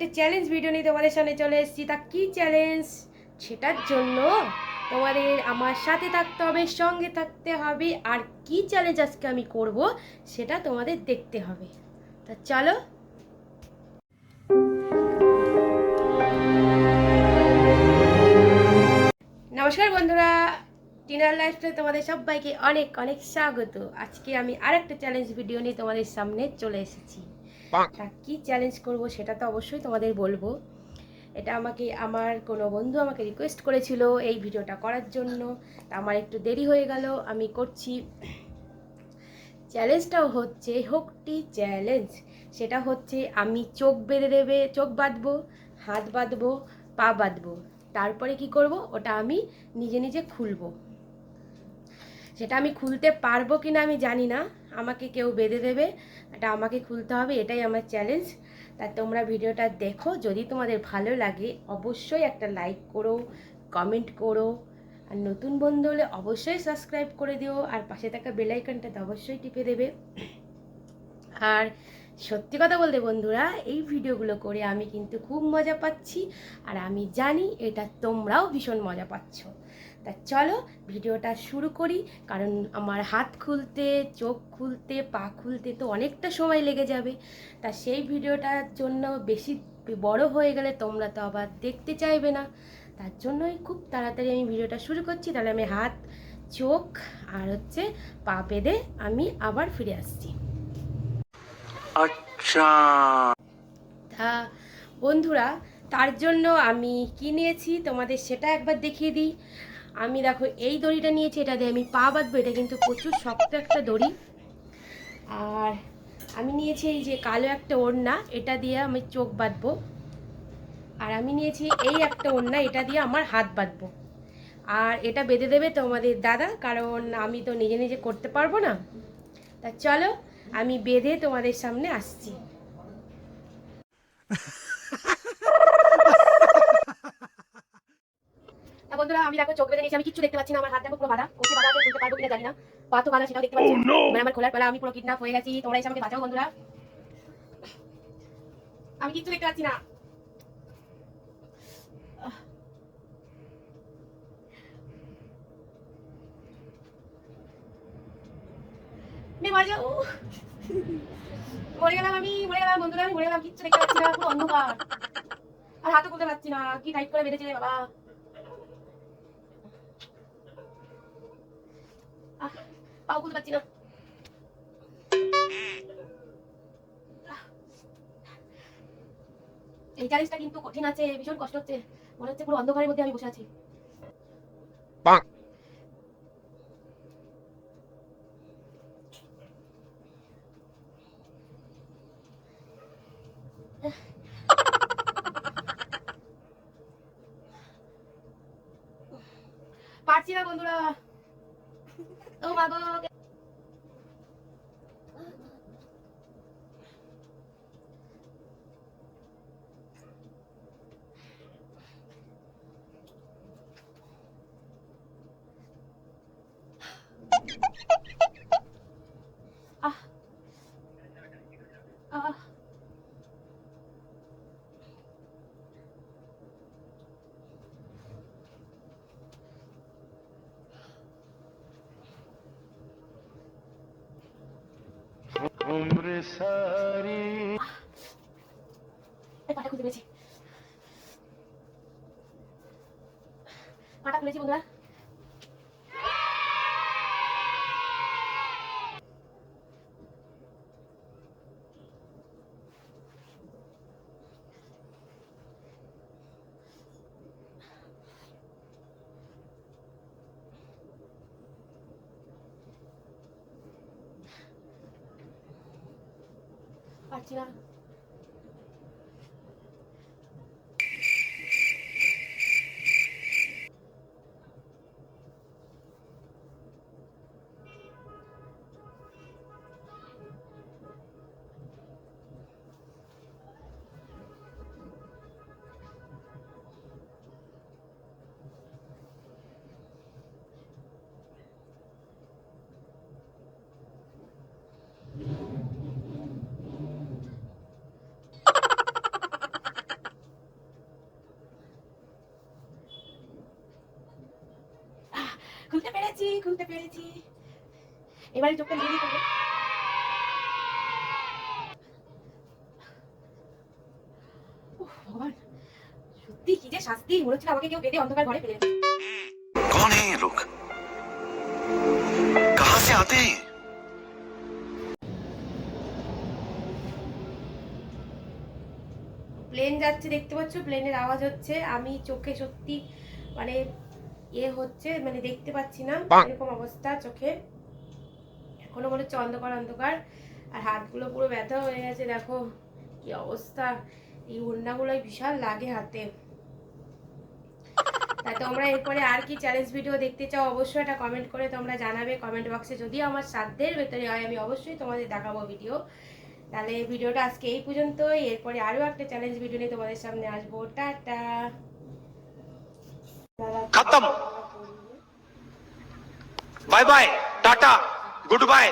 একটা challenge video নিয়ে তোমাদের সামনে চলে এসেছি। তা কি চ্যালেঞ্জ, সেটার জন্য তোমাদের আমার সাথে থাকতে হবে, সঙ্গে থাকতে হবে। আর কি চ্যালেঞ্জ আজকে আমি করব সেটা তোমাদের দেখতে হবে। তা চলো। নমস্কার বন্ধুরা, টিনার লাইফস্টাইলে তোমাদের সবাইকে অনেক অনেক স্বাগত। আজকে আমি আরেকটা চ্যালেঞ্জ ভিডিও নিয়ে তোমাদের সামনে চলে এসেছি। তা কী চ্যালেঞ্জ করব সেটা তো অবশ্যই তোমাদের বলবো। এটা আমাকে আমার কোনো বন্ধু আমাকে রিকোয়েস্ট করেছিল এই ভিডিওটা করার জন্য। তা আমার একটু দেরি হয়ে গেল, আমি করছি। চ্যালেঞ্জটাও হচ্ছে হোকটি চ্যালেঞ্জ। সেটা হচ্ছে আমি চোখ বেঁধে দেবে, চোখ বাঁধবো, হাত বাঁধবো, পা বাঁধবো। তারপরে কি করব ওটা আমি নিজে নিজে খুলবো। সেটা আমি খুলতে পারবো কি না আমি জানি না, আমাকে কেউ বেঁধে দেবে, এটা আমাকে খুলতে হবে, এটাই আমার চ্যালেঞ্জ। তা তোমরা ভিডিওটা দেখো, যদি তোমাদের ভালো লাগে অবশ্যই একটা লাইক করো, কমেন্ট করো, আর নতুন বন্ধু হলে অবশ্যই সাবস্ক্রাইব করে দিও, আর পাশে থাকা বেল আইকনটাতে অবশ্যই টিপে দেবে। আর সত্যি কথা বলতে বন্ধুরা, এই ভিডিওগুলো করে আমি কিন্তু খুব মজা পাচ্ছি, আর আমি জানি এটা তোমরাও ভীষণ মজা পাচ্ছ। তা চলো ভিডিওটা শুরু করি, কারণ আমার হাত খুলতে, চোখ খুলতে, পা খুলতে তো অনেকটা সময় লেগে যাবে। তা সেই ভিডিওটার জন্য বেশি বড় হয়ে গেলে তোমরা তো আবার দেখতে চাইবে না। তার জন্যই খুব তাড়াতাড়ি আমি ভিডিওটা শুরু করছি। তাহলে আমি হাত, চোখ আর পা বেঁধে আমি আবার ফিরে আসছি। আচ্ছা, তা বন্ধুরা, তার জন্য আমি কি নিয়েছি তোমাদের সেটা একবার দেখিয়ে দিই। আমি দেখো এই দড়িটা নিয়েছি, এটা দিয়ে আমি পা বাঁধবো। এটা কিন্তু প্রচুর শক্ত একটা দড়ি। আর আমি নিয়েছি এই যে কালো একটা ওড়না, এটা দিয়ে আমি চোখ বাঁধবো। আর আমি নিয়েছি এই একটা ওড়না, এটা দিয়ে আমার হাত বাঁধবো। আর এটা বেঁধে দেবে তোমাদের দাদা, কারণ আমি তো নিজে নিজে করতে পারবো না। তা চলো আমি বেঁধে তোমাদের সামনে আসছি। বন্ধুরা, আমি দেখো চোখ বেঁধে নিয়েছি, আমি কিচ্ছু দেখতে পাচ্ছি না। আমার হাত দেখো পুরো বাঁধা, কোথায় বাঁধা আছে খুলতে পারবো কিনা জানি না। পা তো বাঁধা, সেটাও দেখতে পাচ্ছি। এবার আমার খোলার পালা, আমি পুরো কিডন্যাপ হয়ে গেছি। তোমরা এসে আমাকে বাঁচাও বন্ধুরা, আমি কিচ্ছু দেখতে পাচ্ছি না। মরে যাও, মরে গেলাম, আমি মরে গেলাম বন্ধুরা, আমি মরে গেলাম। কিচ্ছু দেখতে পাচ্ছি না, পুরো অন্ধকার। আর হাতও খুলতে পারছি না, কি টাইট করে বেঁধেছে রে বাবা। পাও খুলতে পারছি না। এই চ্যালেঞ্জটা কিন্তু কঠিন আছে, ভীষণ কষ্ট হচ্ছে। মনে হচ্ছে পুরো অন্ধকারের মধ্যে আমি বসে আছি। পারছি না বন্ধুরা, ও মা গো। আহ আহ পাটা খুলতে পেরেছি, পাটা খুলেছি বন্ধুরা। পারছি না। খুলতে পেরেছি, খুলতে পেরেছি। এবারে চোখটা নিজেই করবো। ভগবান, সত্যি কি যে শাস্তি! মনে হচ্ছে আমাকে কেউ বেঁধে অন্ধকার ঘরে ফেলে দিয়েছে। कौन है ये लोग? कहां से आते हैं? প্লেন যাচ্ছে দেখতে পাচ্ছ, প্লেনের আওয়াজ হচ্ছে। আমি চোখে সত্যি মানে হচ্ছে, মানে দেখতে পাচ্ছি না, এরকম অবস্থা চোখে। এখনো মনে হচ্ছে অন্ধকার অন্ধকার। আর হাতগুলো পুরো ব্যথা হয়ে গেছে, দেখো কি অবস্থা। এই ওড়নাগুলোই বিশাল লাগে হাতে। তা তোমরা এরপরে আর কি চ্যালেঞ্জ ভিডিও দেখতে চাও অবশ্যই এটা কমেন্ট করে তোমরা জানাবে কমেন্ট বক্সে। যদি আমার সাধ্যের ভেতরে হয় আমি অবশ্যই তোমাদের দেখাবো ভিডিও। তাহলে ভিডিওটা আজকে এই পর্যন্তই। এরপরে আরও একটা চ্যালেঞ্জ ভিডিও নিয়ে তোমাদের সামনে আসবো। টাটা। खत्म। Bye bye, tata, good bye.